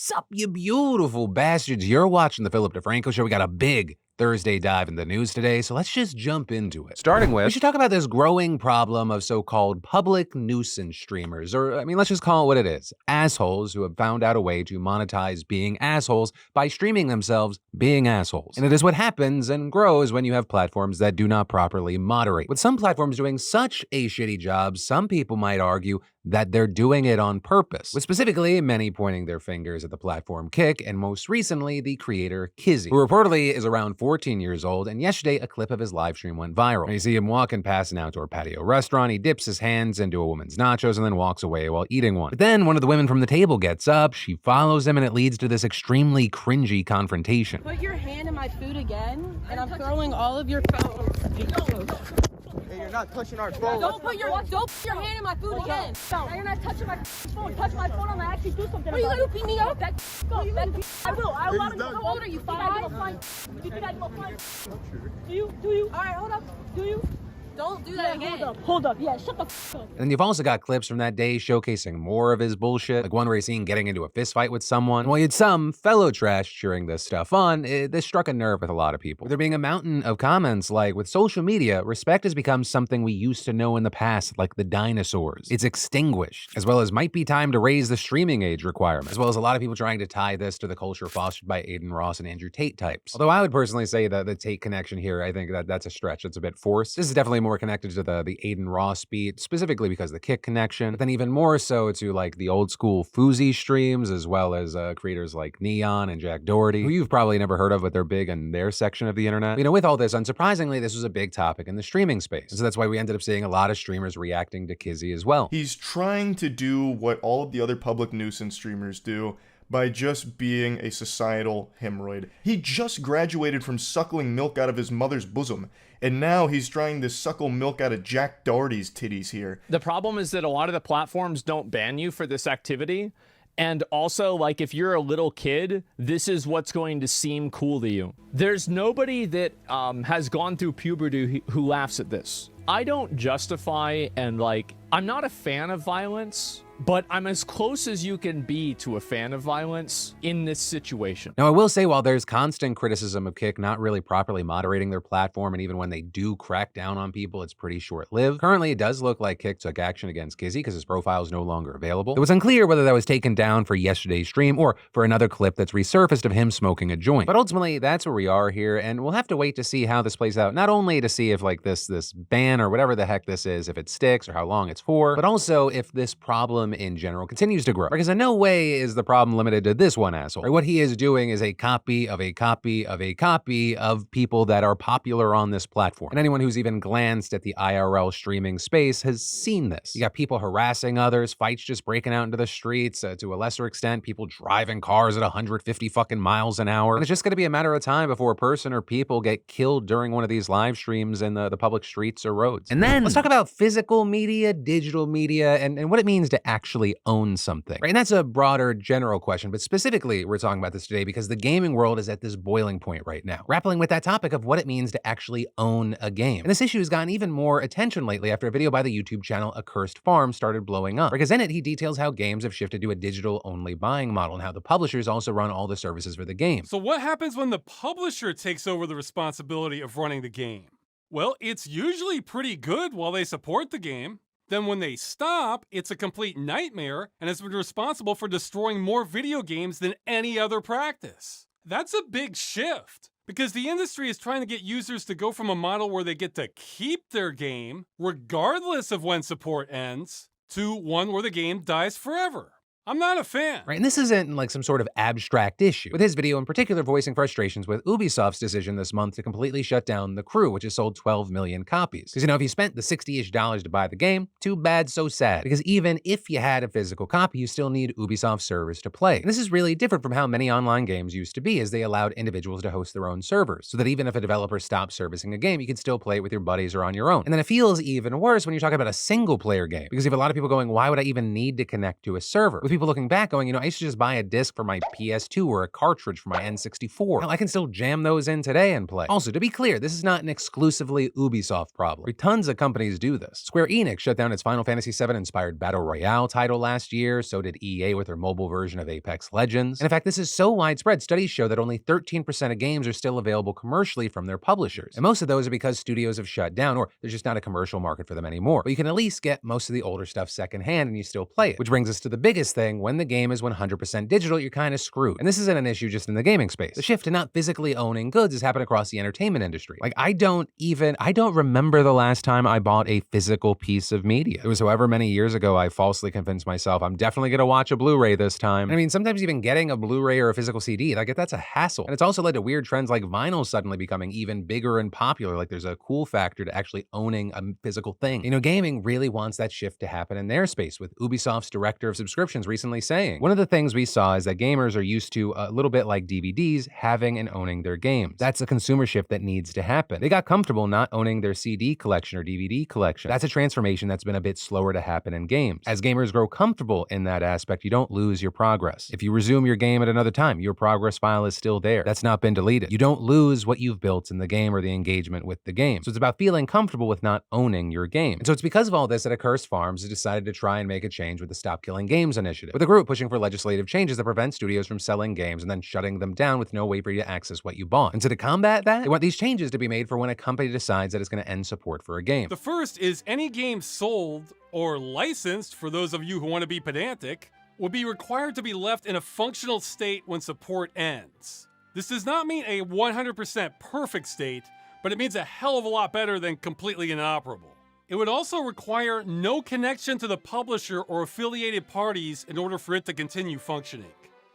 Sup, you beautiful bastards. You're watching the DeFranco Show. We got a big Thursday dive in the news today, so let's just jump into it. Starting with, we should talk about this growing problem of so-called public nuisance streamers, or let's just call it what it is. Assholes who have found out a way to monetize being assholes by streaming themselves being assholes. And it is what happens and grows when you have platforms that do not properly moderate. With some platforms doing such a shitty job, some people might argue that they're doing it on purpose, with specifically many pointing their fingers at the platform Kick, and most recently, the creator Kizzy, who reportedly is around 14 years old, and yesterday a clip of his live stream went viral. And you see him walking past an outdoor patio restaurant, he dips his hands into a woman's nachos and then walks away while eating one. But then one of the women from the table gets up, she follows him, and it leads to this extremely cringy confrontation. Put your hand in my food again, and I'm throwing all of your phones. Hey, you're not touching our phone. Don't put your hand in my food again. Now you're not touching my phone. Touch my phone, I'm gonna actually do something. Are you gonna beat me up? I will. I want to go. How old are you? 5? You think I go fine? Do you? All right, hold up. Do you? Don't do that again. Hold up. Yeah, shut the f up. And then you've also got clips from that day showcasing more of his bullshit, like one where he's seen getting into a fist fight with someone. And while you had some fellow trash cheering this stuff on, this struck a nerve with a lot of people. With there being a mountain of comments like, with social media, respect has become something we used to know in the past, like the dinosaurs. It's extinguished, as well as might be time to raise the streaming age requirement, as well as a lot of people trying to tie this to the culture fostered by Aiden Ross and Andrew Tate types. Although I would personally say that the Tate connection here, I think that's a stretch. It's a bit forced. This is definitely more connected to the Aiden Ross beat, specifically because of the Kick connection, but then even more so to like the old school Fousey streams, as well as creators like Neon and Jack Doherty, who you've probably never heard of, but they're big in their section of the internet. With all this, unsurprisingly, this was a big topic in the streaming space. So that's why we ended up seeing a lot of streamers reacting to Kizzy as well. He's trying to do what all of the other public nuisance streamers do by just being a societal hemorrhoid. He just graduated from suckling milk out of his mother's bosom, and now he's trying to suckle milk out of Jack Doherty's titties here. The problem is that a lot of the platforms don't ban you for this activity. And also, like, if you're a little kid, this is what's going to seem cool to you. There's nobody that has gone through puberty who laughs at this. I don't justify and, like, I'm not a fan of violence, but I'm as close as you can be to a fan of violence in this situation. Now, I will say, while there's constant criticism of Kick not really properly moderating their platform, and even when they do crack down on people, it's pretty short-lived. Currently, it does look like Kick took action against Kizzy because his profile is no longer available. It was unclear whether that was taken down for yesterday's stream or for another clip that's resurfaced of him smoking a joint. But ultimately, that's where we are here, and we'll have to wait to see how this plays out. Not only to see if like this ban or whatever the heck this is, if it sticks or how long it's for, but also if this problem in general continues to grow. Because in no way is the problem limited to this one asshole. Right? What he is doing is a copy of a copy of a copy of people that are popular on this platform. And anyone who's even glanced at the IRL streaming space has seen this. You got people harassing others, fights just breaking out into the streets, to a lesser extent, people driving cars at 150 fucking miles an hour. And it's just gonna be a matter of time before a person or people get killed during one of these live streams in the public streets or roads. And then let's talk about physical media, digital media, and what it means to actually own something. Right? And that's a broader general question, but specifically we're talking about this today because the gaming world is at this boiling point right now, grappling with that topic of what it means to actually own a game. And this issue has gotten even more attention lately after a video by the YouTube channel A Cursed Farm started blowing up, because in it he details how games have shifted to a digital-only buying model and how the publishers also run all the services for the game. So what happens when the publisher takes over the responsibility of running the game? Well, it's usually pretty good while they support the game. Then when they stop, it's a complete nightmare and has been responsible for destroying more video games than any other practice. That's a big shift, because the industry is trying to get users to go from a model where they get to keep their game, regardless of when support ends, to one where the game dies forever. I'm not a fan. Right, and this isn't like some sort of abstract issue, with his video in particular voicing frustrations with Ubisoft's decision this month to completely shut down The Crew, which has sold 12 million copies. Because, if you spent the $60-ish to buy the game, too bad, so sad. Because even if you had a physical copy, you still need Ubisoft servers to play. And this is really different from how many online games used to be, as they allowed individuals to host their own servers, so that even if a developer stopped servicing a game, you could still play it with your buddies or on your own. And then it feels even worse when you're talking about a single-player game, because you have a lot of people going, why would I even need to connect to a server? With people looking back going, I used to just buy a disc for my PS2 or a cartridge for my N64. Hell, I can still jam those in today and play. Also, to be clear, this is not an exclusively Ubisoft problem. Tons of companies do this. Square Enix shut down its Final Fantasy VII inspired Battle Royale title last year, so did EA with their mobile version of Apex Legends. And in fact, this is so widespread, studies show that only 13% of games are still available commercially from their publishers. And most of those are because studios have shut down, or there's just not a commercial market for them anymore. But you can at least get most of the older stuff secondhand and you still play it. Which brings us to the biggest thing: when the game is 100% digital, you're kind of screwed. And this isn't an issue just in the gaming space. The shift to not physically owning goods has happened across the entertainment industry. Like, I don't remember the last time I bought a physical piece of media. It was however many years ago I falsely convinced myself I'm definitely gonna watch a Blu-ray this time. I mean, sometimes even getting a Blu-ray or a physical CD, like, that's a hassle. And it's also led to weird trends like vinyl suddenly becoming even bigger and popular. Like, there's a cool factor to actually owning a physical thing. Gaming really wants that shift to happen in their space, with Ubisoft's director of subscriptions recently saying, one of the things we saw is that gamers are used to, a little bit like DVDs, having and owning their games. That's a consumer shift that needs to happen. They got comfortable not owning their CD collection or DVD collection. That's a transformation that's been a bit slower to happen in games. As gamers grow comfortable in that aspect, you don't lose your progress. If you resume your game at another time, your progress file is still there. That's not been deleted. You don't lose what you've built in the game or the engagement with the game. So it's about feeling comfortable with not owning your game. And so it's because of all this that Accursed Farms has decided to try and make a change with the Stop Killing Games initiative, with a group pushing for legislative changes that prevent studios from selling games and then shutting them down with no way for you to access what you bought. And so to combat that, they want these changes to be made for when a company decides that it's going to end support for a game. The first is any game sold or licensed, for those of you who want to be pedantic, will be required to be left in a functional state when support ends. This does not mean a 100% perfect state, but it means a hell of a lot better than completely inoperable. It would also require no connection to the publisher or affiliated parties in order for it to continue functioning.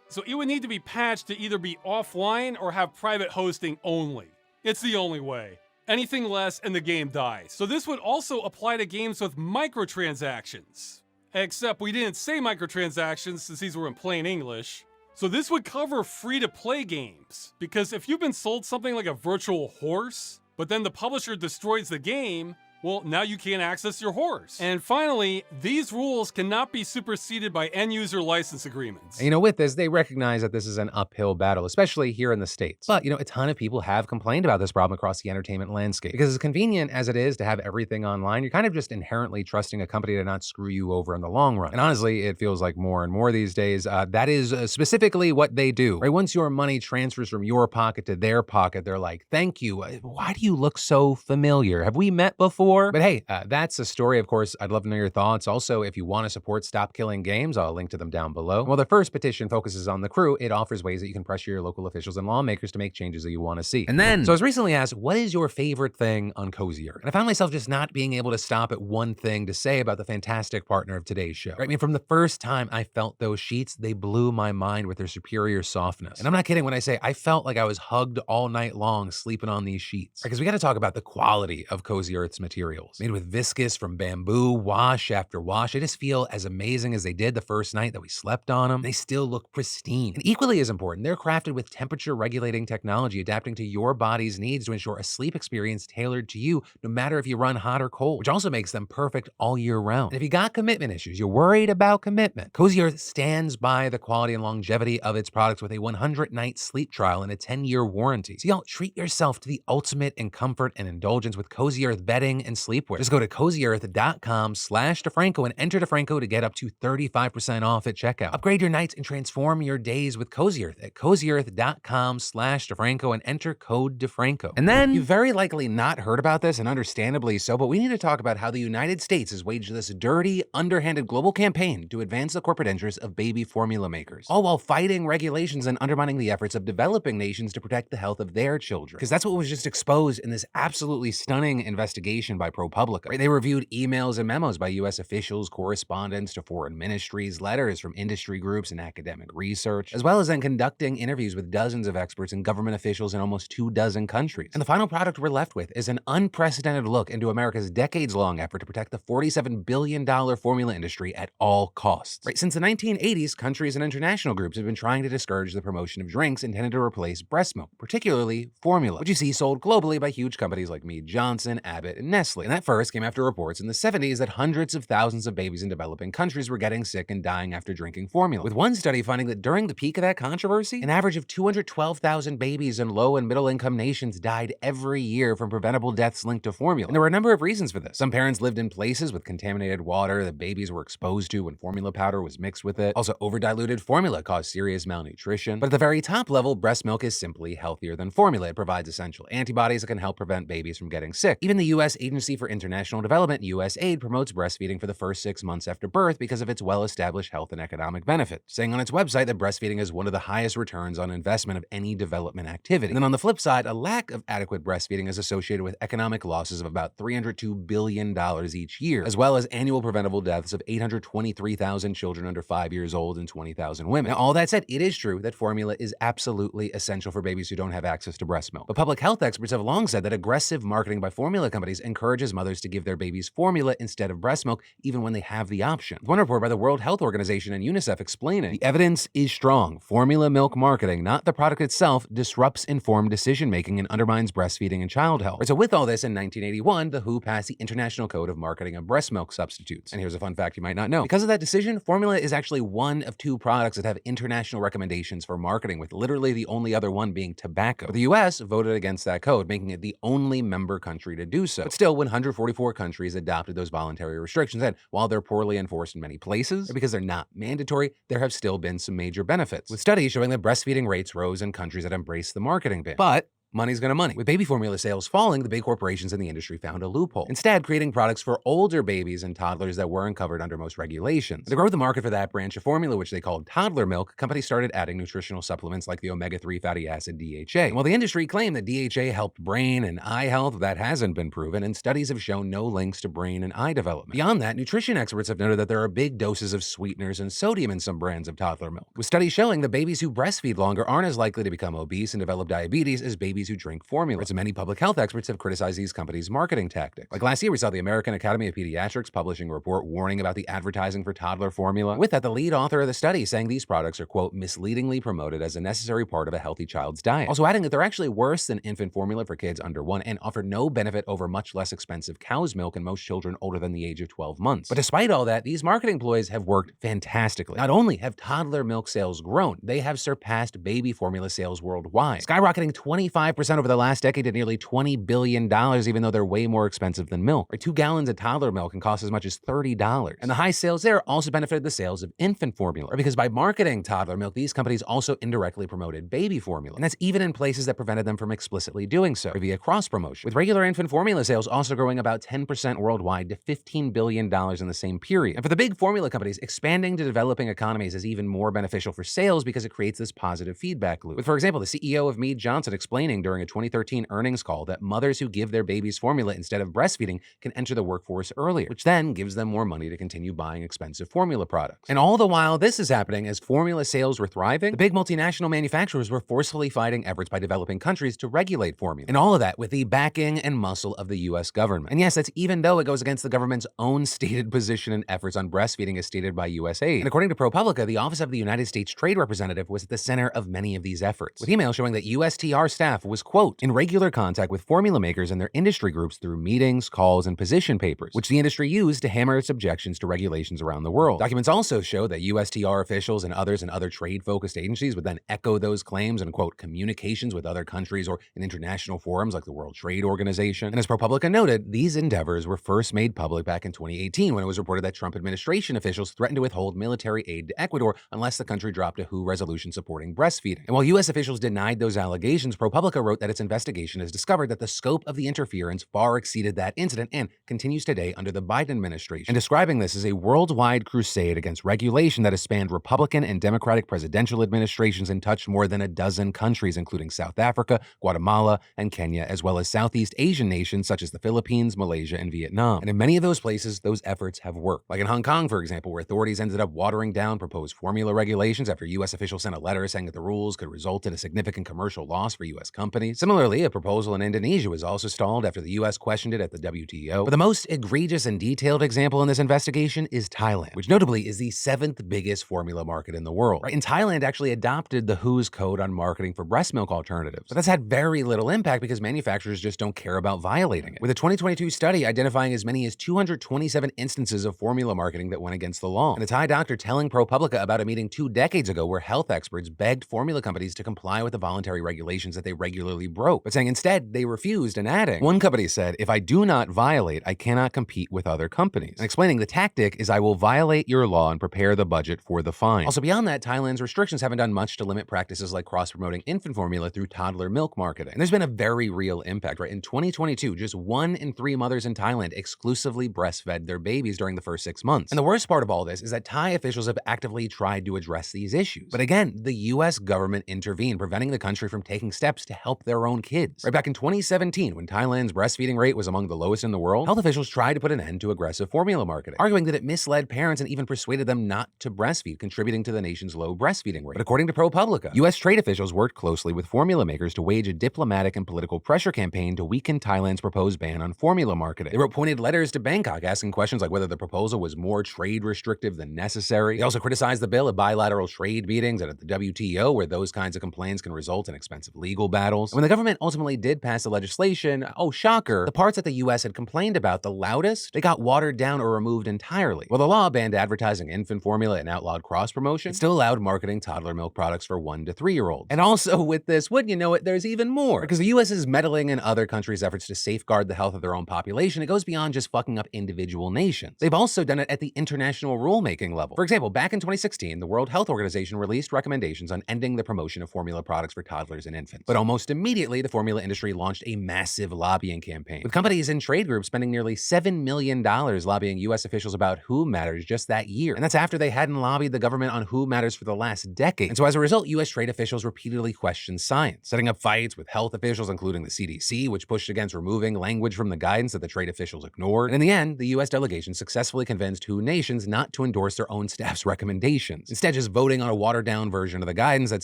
So it would need to be patched to either be offline or have private hosting only. It's the only way. Anything less and the game dies. So this would also apply to games with microtransactions. Except we didn't say microtransactions since these were in plain English. So this would cover free-to-play games, because if you've been sold something like a virtual horse, but then the publisher destroys the game, well, now you can't access your horse. And finally, these rules cannot be superseded by end-user license agreements. And, with this, they recognize that this is an uphill battle, especially here in the States. But, a ton of people have complained about this problem across the entertainment landscape. Because as convenient as it is to have everything online, you're kind of just inherently trusting a company to not screw you over in the long run. And honestly, it feels like more and more these days, that is specifically what they do. Right? Once your money transfers from your pocket to their pocket, they're like, thank you. Why do you look so familiar? Have we met before? But hey, that's a story. Of course, I'd love to know your thoughts. Also, if you want to support Stop Killing Games, I'll link to them down below. While the first petition focuses on the crew, it offers ways that you can pressure your local officials and lawmakers to make changes that you want to see. And then, so I was recently asked, what is your favorite thing on Cozy Earth? And I found myself just not being able to stop at one thing to say about the fantastic partner of today's show. Right? I mean, from the first time I felt those sheets, they blew my mind with their superior softness. And I'm not kidding when I say I felt like I was hugged all night long sleeping on these sheets. Because we got to talk about the quality of Cozy Earth's materials. Made with viscous from bamboo, wash after wash. They just feel as amazing as they did the first night that we slept on them. They still look pristine. And equally as important, they're crafted with temperature regulating technology, adapting to your body's needs to ensure a sleep experience tailored to you, no matter if you run hot or cold, which also makes them perfect all year round. And if you got commitment issues, you're worried about commitment, Cozy Earth stands by the quality and longevity of its products with a 100-night sleep trial and a 10-year warranty. So y'all treat yourself to the ultimate in comfort and indulgence with Cozy Earth bedding and sleepwear. Just go to cozyearth.com/DeFranco and enter DeFranco to get up to 35% off at checkout. Upgrade your nights and transform your days with Cozy Earth at cozyearth.com/DeFranco and enter code DeFranco. And then, you've very likely not heard about this, and understandably so, but we need to talk about how the United States has waged this dirty, underhanded global campaign to advance the corporate interests of baby formula makers, all while fighting regulations and undermining the efforts of developing nations to protect the health of their children. Because that's what was just exposed in this absolutely stunning investigation by ProPublica. Right? They reviewed emails and memos by U.S. officials, correspondence to foreign ministries, letters from industry groups and academic research, as well as then conducting interviews with dozens of experts and government officials in almost 24 countries. And the final product we're left with is an unprecedented look into America's decades-long effort to protect the $47 billion formula industry at all costs. Right? Since the 1980s, countries and international groups have been trying to discourage the promotion of drinks intended to replace breast milk, particularly formula, which you see sold globally by huge companies like Mead Johnson, Abbott, and Nestle. Nestle. And that first came after reports in the 70s that hundreds of thousands of babies in developing countries were getting sick and dying after drinking formula. With one study finding that during the peak of that controversy, an average of 212,000 babies in low and middle income nations died every year from preventable deaths linked to formula. And there were a number of reasons for this. Some parents lived in places with contaminated water that babies were exposed to when formula powder was mixed with it. Also, overdiluted formula caused serious malnutrition. But at the very top level, breast milk is simply healthier than formula. It provides essential antibodies that can help prevent babies from getting sick. Even the U.S. Agency for International Development, USAID, promotes breastfeeding for the first 6 months after birth because of its well-established health and economic benefits, saying on its website that breastfeeding is one of the highest returns on investment of any development activity. And then on the flip side, a lack of adequate breastfeeding is associated with economic losses of about $302 billion each year, as well as annual preventable deaths of 823,000 children under 5 years old and 20,000 women. Now, all that said, it is true that formula is absolutely essential for babies who don't have access to breast milk. But public health experts have long said that aggressive marketing by formula companies encourages mothers to give their babies formula instead of breast milk, even when they have the option. One report by the World Health Organization and UNICEF explaining, the evidence is strong. Formula milk marketing, not the product itself, disrupts informed decision-making and undermines breastfeeding and child health. Right, so with all this, in 1981, the WHO passed the International Code of Marketing of Breast Milk Substitutes. And here's a fun fact you might not know. Because of that decision, formula is actually one of 2 products that have international recommendations for marketing, with literally the only other one being tobacco. But the US voted against that code, making it the only member country to do so. But still, 144 countries adopted those voluntary restrictions, and while they're poorly enforced in many places, or because they're not mandatory, there have still been some major benefits, with studies showing that breastfeeding rates rose in countries that embraced the marketing ban. But money's gonna money. With baby formula sales falling, the big corporations in the industry found a loophole, instead creating products for older babies and toddlers that weren't covered under most regulations. To grow the market for that branch of formula, which they called toddler milk, companies started adding nutritional supplements like the omega-3 fatty acid DHA. And while the industry claimed that DHA helped brain and eye health, that hasn't been proven, and studies have shown no links to brain and eye development. Beyond that, nutrition experts have noted that there are big doses of sweeteners and sodium in some brands of toddler milk, with studies showing that babies who breastfeed longer aren't as likely to become obese and develop diabetes as babies who drink formula. So many public health experts have criticized these companies' marketing tactics. Like last year, we saw the American Academy of Pediatrics publishing a report warning about the advertising for toddler formula. With that, the lead author of the study saying these products are, quote, misleadingly promoted as a necessary part of a healthy child's diet. Also adding that they're actually worse than infant formula for kids under 1 and offer no benefit over much less expensive cow's milk in most children older than the age of 12 months. But despite all that, these marketing ploys have worked fantastically. Not only have toddler milk sales grown, they have surpassed baby formula sales worldwide, skyrocketing 25% over the last decade to nearly $20 billion, even though they're way more expensive than milk. Or 2 gallons of toddler milk can cost as much as $30. And the high sales there also benefited the sales of infant formula, because by marketing toddler milk, these companies also indirectly promoted baby formula. And that's even in places that prevented them from explicitly doing so, via cross-promotion. With regular infant formula sales also growing about 10% worldwide to $15 billion in the same period. And for the big formula companies, expanding to developing economies is even more beneficial for sales because it creates this positive feedback loop. With, for example, the CEO of Mead Johnson explaining during a 2013 earnings call that mothers who give their babies formula instead of breastfeeding can enter the workforce earlier, which then gives them more money to continue buying expensive formula products. And all the while this is happening, as formula sales were thriving, the big multinational manufacturers were forcefully fighting efforts by developing countries to regulate formula. And all of that with the backing and muscle of the US government. And yes, that's even though it goes against the government's own stated position and efforts on breastfeeding as stated by USAID. And according to ProPublica, the Office of the United States Trade Representative was at the center of many of these efforts, with emails showing that USTR staff was, quote, in regular contact with formula makers and their industry groups through meetings, calls, and position papers, which the industry used to hammer its objections to regulations around the world. Documents also show that USTR officials and others in other trade-focused agencies would then echo those claims in, quote, communications with other countries or in international forums like the World Trade Organization. And as ProPublica noted, these endeavors were first made public back in 2018 when it was reported that Trump administration officials threatened to withhold military aid to Ecuador unless the country dropped a WHO resolution supporting breastfeeding. And while U.S. officials denied those allegations, ProPublica wrote that its investigation has discovered that the scope of the interference far exceeded that incident and continues today under the Biden administration, and describing this as a worldwide crusade against regulation that has spanned Republican and Democratic presidential administrations and touched more than a dozen countries, including South Africa, Guatemala, and Kenya, as well as Southeast Asian nations such as the Philippines, Malaysia, and Vietnam. And in many of those places, those efforts have worked. Like in Hong Kong, for example, where authorities ended up watering down proposed formula regulations after U.S. officials sent a letter saying that the rules could result in a significant commercial loss for U.S. companies. companies. Similarly, a proposal in Indonesia was also stalled after the US questioned it at the WTO. But the most egregious and detailed example in this investigation is Thailand, which notably is the 7th biggest formula market in the world. Right? And Thailand actually adopted the WHO's code on marketing for breast milk alternatives. But that's had very little impact because manufacturers just don't care about violating it. With a 2022 study identifying as many as 227 instances of formula marketing that went against the law. And a Thai doctor telling ProPublica about a meeting 2 decades ago where health experts begged formula companies to comply with the voluntary regulations that they regularly broke, but saying instead they refused and adding, one company said, "If I do not violate, I cannot compete with other companies." And explaining the tactic is I will violate your law and prepare the budget for the fine. Also beyond that, Thailand's restrictions haven't done much to limit practices like cross-promoting infant formula through toddler milk marketing. And there's been a very real impact, right? In 2022, just 1 in 3 mothers in Thailand exclusively breastfed their babies during the first 6 months. And the worst part of all this is that Thai officials have actively tried to address these issues. But again, the US government intervened, preventing the country from taking steps to help their own kids. Right back in 2017, when Thailand's breastfeeding rate was among the lowest in the world, health officials tried to put an end to aggressive formula marketing, arguing that it misled parents and even persuaded them not to breastfeed, contributing to the nation's low breastfeeding rate. But according to ProPublica, US trade officials worked closely with formula makers to wage a diplomatic and political pressure campaign to weaken Thailand's proposed ban on formula marketing. They wrote pointed letters to Bangkok asking questions like whether the proposal was more trade restrictive than necessary. They also criticized the bill at bilateral trade meetings and at the WTO, where those kinds of complaints can result in expensive legal battles. And when the government ultimately did pass the legislation, oh shocker, the parts that the US had complained about the loudest, they got watered down or removed entirely. While the law banned advertising infant formula and outlawed cross-promotion, it still allowed marketing toddler milk products for 1 to 3-year-olds. And also with this, wouldn't you know it, there's even more. Because the US is meddling in other countries' efforts to safeguard the health of their own population. It goes beyond just fucking up individual nations. They've also done it at the international rulemaking level. For example, back in 2016, the World Health Organization released recommendations on ending the promotion of formula products for toddlers and infants. But almost immediately, the formula industry launched a massive lobbying campaign, with companies and trade groups spending nearly $7 million lobbying US officials about who matters just that year. And that's after they hadn't lobbied the government on who matters for the last decade. And so as a result, US trade officials repeatedly questioned science, setting up fights with health officials, including the CDC, which pushed against removing language from the guidance that the trade officials ignored. And in the end, the US delegation successfully convinced WHO nations not to endorse their own staff's recommendations, instead just voting on a watered-down version of the guidance that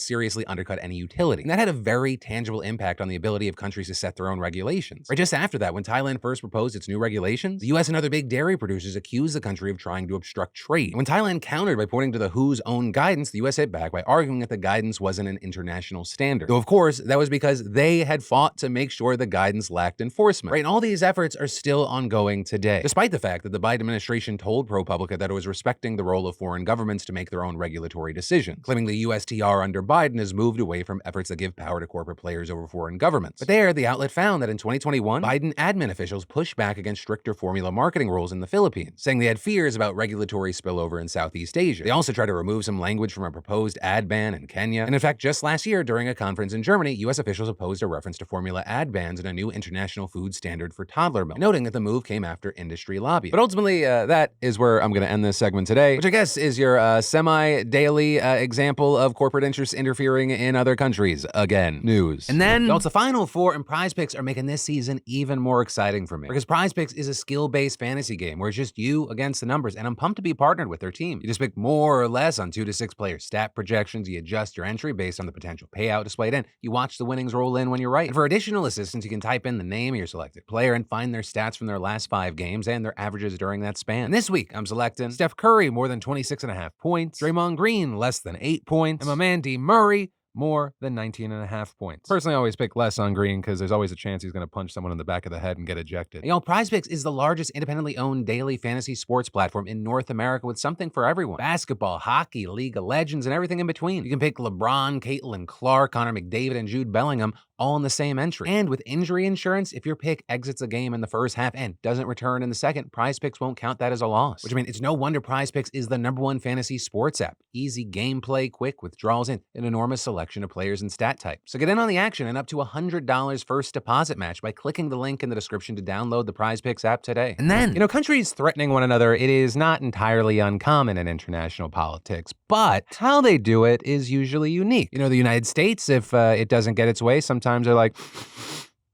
seriously undercut any utility. And that had a very tangible impact on the ability of countries to set their own regulations. Right just after that, when Thailand first proposed its new regulations, the US and other big dairy producers accused the country of trying to obstruct trade. And when Thailand countered by pointing to the WHO's own guidance, the US hit back by arguing that the guidance wasn't an international standard. Though of course, that was because they had fought to make sure the guidance lacked enforcement. Right, and all these efforts are still ongoing today, despite the fact that the Biden administration told ProPublica that it was respecting the role of foreign governments to make their own regulatory decisions, claiming the USTR under Biden has moved away from efforts that give power to corporate players over foreign governments. But there, the outlet found that in 2021, Biden admin officials pushed back against stricter formula marketing rules in the Philippines, saying they had fears about regulatory spillover in Southeast Asia. They also tried to remove some language from a proposed ad ban in Kenya. And in fact, just last year, during a conference in Germany, US officials opposed a reference to formula ad bans and a new international food standard for toddler milk, noting that the move came after industry lobby. But ultimately, that is where I'm going to end this segment today, which I guess is your semi-daily example of corporate interests interfering in other countries. Again, news. And then, it's the Final Four, and Prize Picks are making this season even more exciting for me. Because Prize Picks is a skill-based fantasy game where it's just you against the numbers, and I'm pumped to be partnered with their team. You just pick more or less on 2 to 6 player stat projections, you adjust your entry based on the potential payout displayed in, you watch the winnings roll in when you're right. And for additional assistance, you can type in the name of your selected player and find their stats from their last 5 games and their averages during that span. And this week, I'm selecting Steph Curry, more than 26.5 points, Draymond Green, less than 8 points, and my man D. Murray, more than 19.5 points. Personally, I always pick less on Green because there's always a chance he's going to punch someone in the back of the head and get ejected. Y'all, Prize Picks is the largest independently owned daily fantasy sports platform in North America with something for everyone. Basketball, hockey, League of Legends, and everything in between. You can pick LeBron, Caitlin Clark, Connor McDavid, and Jude Bellingham all in the same entry. And with injury insurance, if your pick exits a game in the first half and doesn't return in the second, Prize Picks won't count that as a loss. Which, I mean, it's no wonder Prize Picks is the #1 fantasy sports app. Easy gameplay, quick withdrawals, and an enormous selection of players and stat types. So get in on the action and up to $100 first deposit match by clicking the link in the description to download the Prize Picks app today. And then, countries threatening one another, it is not entirely uncommon in international politics, but how they do it is usually unique. The United States, if it doesn't get its way, sometimes they're like,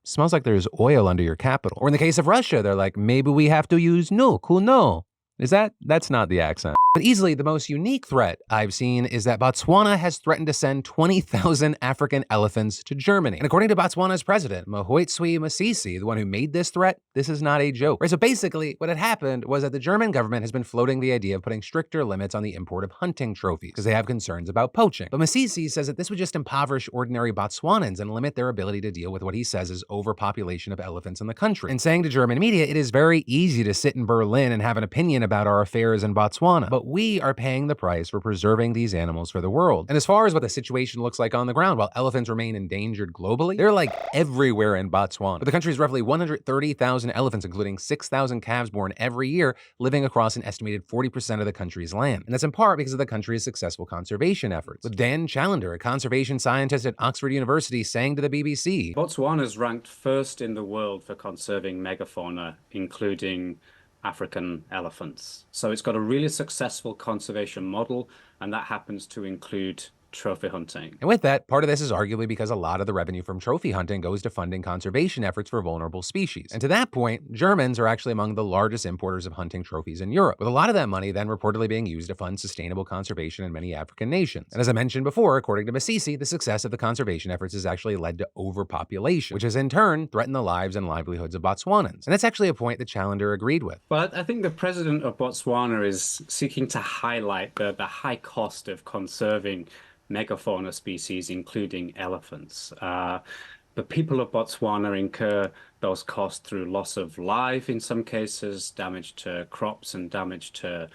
smells like there's oil under your Capitol. Or in the case of Russia, they're like, maybe we have to use nuke. Who know? That's not the accent. But easily the most unique threat I've seen is that Botswana has threatened to send 20,000 African elephants to Germany. And according to Botswana's president, Mokgweetsi Masisi, the one who made this threat, this is not a joke. Right, so basically, what had happened was that the German government has been floating the idea of putting stricter limits on the import of hunting trophies because they have concerns about poaching. But Masisi says that this would just impoverish ordinary Botswanans and limit their ability to deal with what he says is overpopulation of elephants in the country. And saying to German media, it is very easy to sit in Berlin and have an opinion about our affairs in Botswana, but we are paying the price for preserving these animals for the world. And as far as what the situation looks like on the ground, while elephants remain endangered globally, they're like everywhere in Botswana. But the country's roughly 130,000 elephants, including 6,000 calves born every year, living across an estimated 40% of the country's land. And that's in part because of the country's successful conservation efforts. With Dan Challender, a conservation scientist at Oxford University, saying to the BBC, Botswana's ranked first in the world for conserving megafauna, including African elephants. So it's got a really successful conservation model, and that happens to include trophy hunting. And with that, part of this is arguably because a lot of the revenue from trophy hunting goes to funding conservation efforts for vulnerable species. And to that point, Germans are actually among the largest importers of hunting trophies in Europe, with a lot of that money then reportedly being used to fund sustainable conservation in many African nations. And as I mentioned before, according to Masisi, the success of the conservation efforts has actually led to overpopulation, which has in turn threatened the lives and livelihoods of Botswanans. And that's actually a point that Challender agreed with. But I think the president of Botswana is seeking to highlight the high cost of conserving megafauna species, including elephants. The people of Botswana incur those costs through loss of life in some cases, damage to crops and damage to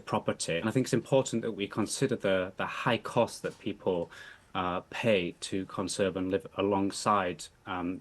property. And I think it's important that we consider the high cost that people pay to conserve and live alongside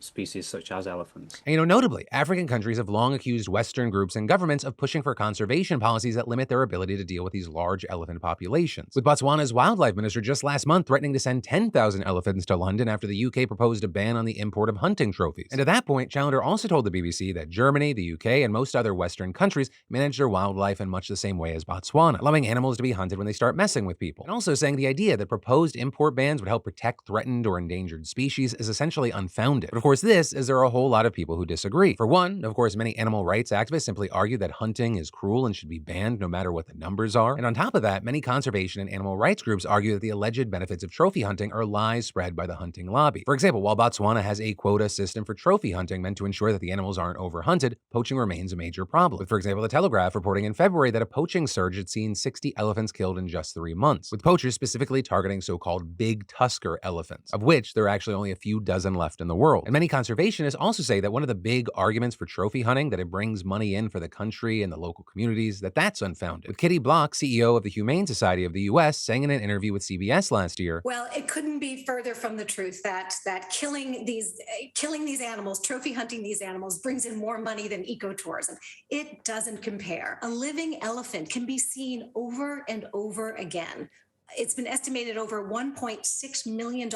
species such as elephants. And notably, African countries have long accused Western groups and governments of pushing for conservation policies that limit their ability to deal with these large elephant populations. With Botswana's wildlife minister just last month threatening to send 10,000 elephants to London after the UK proposed a ban on the import of hunting trophies. And at that point, Challender also told the BBC that Germany, the UK, and most other Western countries manage their wildlife in much the same way as Botswana, allowing animals to be hunted when they start messing with people. And also saying the idea that proposed import bans would help protect threatened or endangered species is essentially unfounded. But of course, this is there are a whole lot of people who disagree. For one, of course, many animal rights activists simply argue that hunting is cruel and should be banned no matter what the numbers are. And on top of that, many conservation and animal rights groups argue that the alleged benefits of trophy hunting are lies spread by the hunting lobby. For example, while Botswana has a quota system for trophy hunting meant to ensure that the animals aren't overhunted, poaching remains a major problem. With, for example, the Telegraph reporting in February that a poaching surge had seen 60 elephants killed in just 3 months, with poachers specifically targeting so-called big tusker elephants, of which there are actually only a few dozen left in the world. And many conservationists also say that one of the big arguments for trophy hunting, that it brings money in for the country and the local communities, that's unfounded. With Kitty Block, CEO of the Humane Society of the US, saying in an interview with CBS last year, well, it couldn't be further from the truth that killing these animals, trophy hunting these animals, brings in more money than ecotourism. It doesn't compare. A living elephant can be seen over and over again. It's been estimated over $1.6 million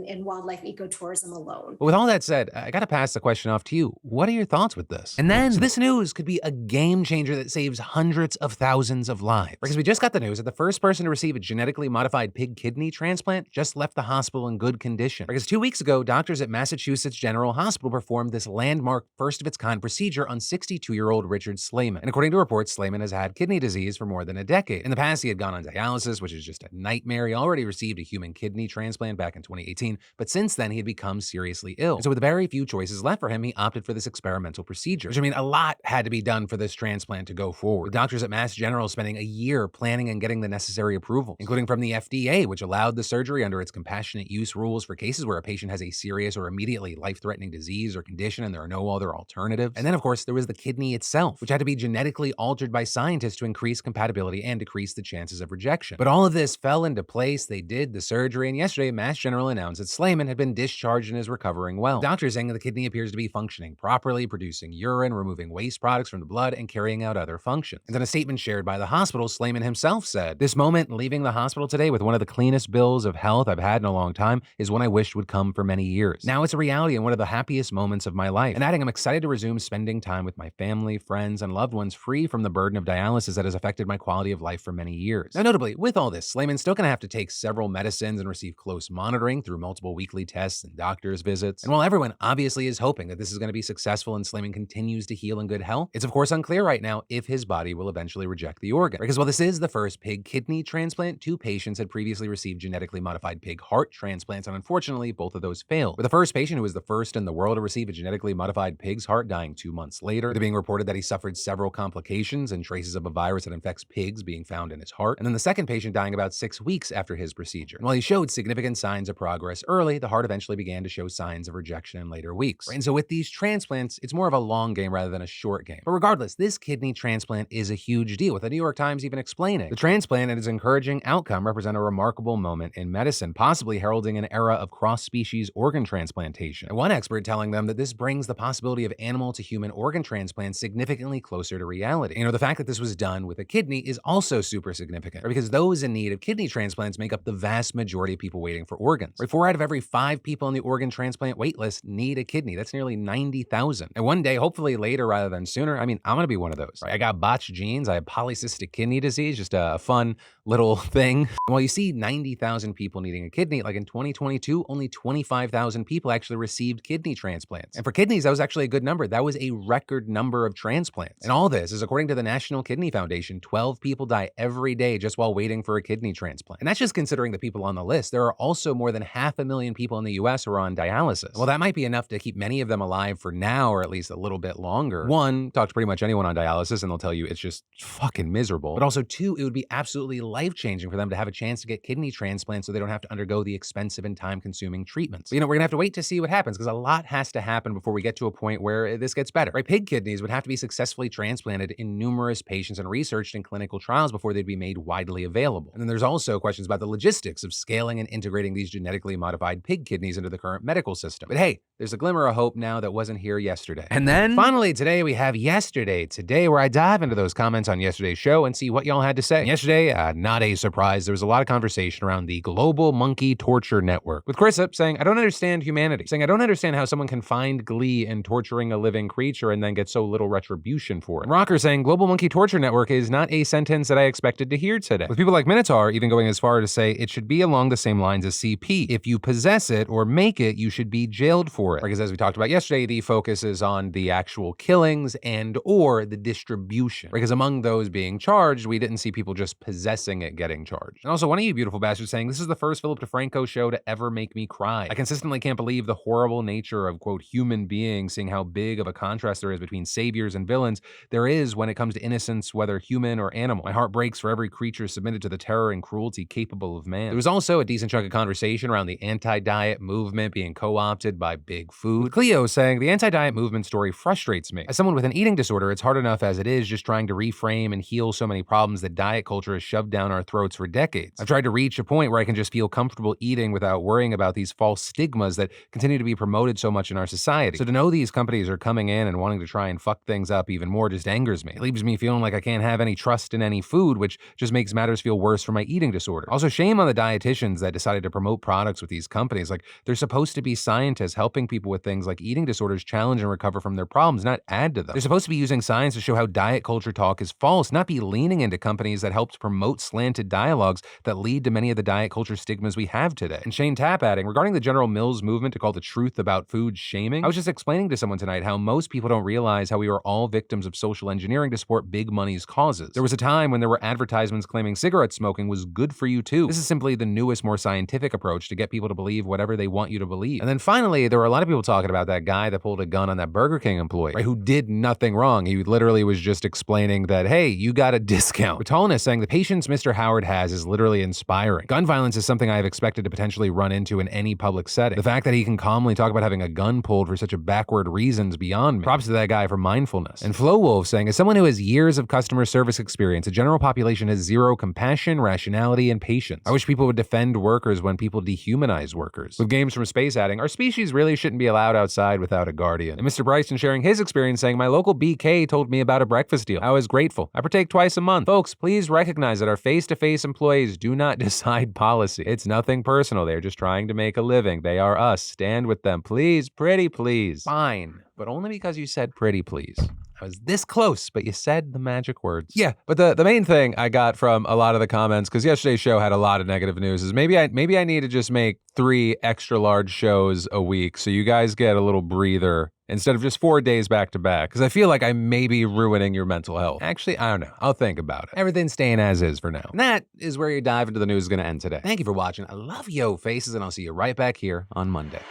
in wildlife ecotourism alone. But with all that said, I gotta pass the question off to you. What are your thoughts with this? And then, so this news could be a game changer that saves hundreds of thousands of lives. Because we just got the news that the first person to receive a genetically modified pig kidney transplant just left the hospital in good condition. Because 2 weeks ago, doctors at Massachusetts General Hospital performed this landmark first-of-its-kind procedure on 62-year-old Richard Slayman. And according to reports, Slayman has had kidney disease for more than a decade. In the past, he had gone on dialysis, which is just a nightmare. He already received a human kidney transplant back in 2018, but since then he had become seriously ill. And so with very few choices left for him, he opted for this experimental procedure. Which, I mean, a lot had to be done for this transplant to go forward. With doctors at Mass General spending a year planning and getting the necessary approvals, including from the FDA, which allowed the surgery under its compassionate use rules for cases where a patient has a serious or immediately life-threatening disease or condition and there are no other alternatives. And then, of course, there was the kidney itself, which had to be genetically altered by scientists to increase compatibility and decrease the chances of rejection. But all of this fell into place. They did the surgery, and yesterday Mass General announced that Slayman had been discharged and is recovering well. Doctors saying that the kidney appears to be functioning properly, producing urine, removing waste products from the blood, and carrying out other functions. And in a statement shared by the hospital, Slayman himself said, "This moment leaving the hospital today with one of the cleanest bills of health I've had in a long time is one I wished would come for many years. Now it's a reality and one of the happiest moments of my life." And adding, "I'm excited to resume spending time with my family, friends, and loved ones free from the burden of dialysis that has affected my quality of life for many years." Now notably, with all this, Slayman Slayman's still gonna have to take several medicines and receive close monitoring through multiple weekly tests and doctor's visits. And while everyone obviously is hoping that this is gonna be successful and Slayman continues to heal in good health, it's of course unclear right now if his body will eventually reject the organ. Because while this is the first pig kidney transplant, 2 patients had previously received genetically modified pig heart transplants, and unfortunately, both of those failed. With the first patient, who was the first in the world to receive a genetically modified pig's heart, dying 2 months later, it being reported that he suffered several complications and traces of a virus that infects pigs being found in his heart. And then the second patient dying about 6 weeks after his procedure. And while he showed significant signs of progress early, the heart eventually began to show signs of rejection in later weeks. And so with these transplants, it's more of a long game rather than a short game. But regardless, this kidney transplant is a huge deal, with the New York Times even explaining the transplant and its encouraging outcome represent a remarkable moment in medicine, possibly heralding an era of cross-species organ transplantation. And one expert telling them that this brings the possibility of animal to human organ transplants significantly closer to reality. You know, the fact that this was done with a kidney is also super significant, because those in need of kidney transplants make up the vast majority of people waiting for organs. 4 out of every 5 people on the organ transplant waitlist need a kidney. That's nearly 90,000. And one day, hopefully later rather than sooner, I mean, I'm gonna be one of those. I got botched genes, I have polycystic kidney disease, just a fun little thing. While you see 90,000 people needing a kidney, like in 2022, only 25,000 people actually received kidney transplants. And for kidneys, that was actually a good number. That was a record number of transplants. And all this is according to the National Kidney Foundation. 12 people die every day just while waiting for a kidney transplant. And that's just considering the people on the list. There are also more than 500,000 people in the US who are on dialysis. Well, that might be enough to keep many of them alive for now, or at least a little bit longer. 1, talk to pretty much anyone on dialysis and they'll tell you it's just fucking miserable. But also 2, it would be absolutely life-changing for them to have a chance to get kidney transplants so they don't have to undergo the expensive and time-consuming treatments. But, you know, we're gonna have to wait to see what happens, because a lot has to happen before we get to a point where this gets better, right? Pig kidneys would have to be successfully transplanted in numerous patients and researched in clinical trials before they'd be made widely available. And then there's also questions about the logistics of scaling and integrating these genetically modified pig kidneys into the current medical system. But hey, there's a glimmer of hope now that wasn't here yesterday. And then finally today we have Yesterday Today, where I dive into those comments on yesterday's show and see what y'all had to say. Yesterday, not a surprise, there was a lot of conversation around the Global Monkey Torture Network, with Crespo saying, I don't understand humanity, saying I don't understand how someone can find glee in torturing a living creature and then get so little retribution for it. And Rocker saying, Global Monkey Torture Network is not a sentence that I expected to hear today, with people like Minotaur even going as far to say it should be along the same lines as CP. If you possess it or make it, you should be jailed for it. Because as we talked about yesterday, the focus is on the actual killings and or the distribution. Because among those being charged, we didn't see people just possessing it getting charged. And also one of you beautiful bastards saying, this is the first Philip DeFranco show to ever make me cry. I consistently can't believe the horrible nature of, quote, human beings, seeing how big of a contrast there is between saviors and villains there is when it comes to innocence, whether human or animal. My heart breaks for every creature submitted to the terror and cruelty capable of man. There was also a decent chunk of conversation around the anti-diet movement being co-opted by big food, with Cleo saying, the anti-diet movement story frustrates me. As someone with an eating disorder, it's hard enough as it is just trying to reframe and heal so many problems that diet culture has shoved down our throats for decades. I've tried to reach a point where I can just feel comfortable eating without worrying about these false stigmas that continue to be promoted so much in our society. So to know these companies are coming in and wanting to try and fuck things up even more just angers me. It leaves me feeling like I can't have any trust in any food, which just makes matters feel worse for my eating disorder. Also, shame on the dietitians that decided to promote products with these companies. Like, they're supposed to be scientists helping people with things like eating disorders challenge and recover from their problems, not add to them. They're supposed to be using science to show how diet culture talk is false, not be leaning into companies that help promote slanted dialogues that lead to many of the diet culture stigmas we have today. And Shane Tapp adding, regarding the General Mills movement to call the truth about food shaming, I was just explaining to someone tonight how most people don't realize how we are all victims of social engineering to support big money's causes. There was a time when there were advertisements claiming cigarette smoking was good for you too. This is simply the newest, more scientific approach to get people to believe whatever they want you to believe. And then finally, there were a lot of people talking about that guy that pulled a gun on that Burger King employee, right, who did nothing wrong. He literally was just explaining that, hey, you got a discount. Tallness saying the patience Mr. Howard has is literally inspiring. Gun violence is something I have expected to potentially run into in any public setting. The fact that he can calmly talk about having a gun pulled for such a backward reason's beyond me. Props to that guy for mindfulness. And Flo Wolf saying, as someone who has years of customer service experience, the general population has zero compassion, rationality, and patience. I wish people would defend workers when people dehumanize workers. With Games from Space adding, our species really shouldn't be allowed outside without a guardian. And Mr. Bryson sharing his experience saying, my local BK told me about a breakfast deal. I was grateful. I partake twice a month. Folks, please recognize that our face-to-face employees do not decide policy. It's nothing personal. They're just trying to make a living. They are us. Stand with them. Please, pretty please. Fine, but only because you said pretty please. I was this close, but you said the magic words. Yeah, but the main thing I got from a lot of the comments, because yesterday's show had a lot of negative news, is maybe I need to just make 3 extra large shows a week so you guys get a little breather instead of just 4 days back to back, because I feel like I may be ruining your mental health. Actually, I don't know. I'll think about it. Everything's staying as is for now. And that is where your dive into the news is going to end today. Thank you for watching. I love yo faces, and I'll see you right back here on Monday.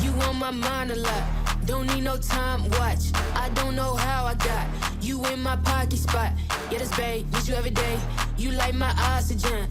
You on my mind a lot. Don't need no time watch. I don't know how I got you in my pocket spot. Yeah, that's babe. Miss you every day. You like my oxygen.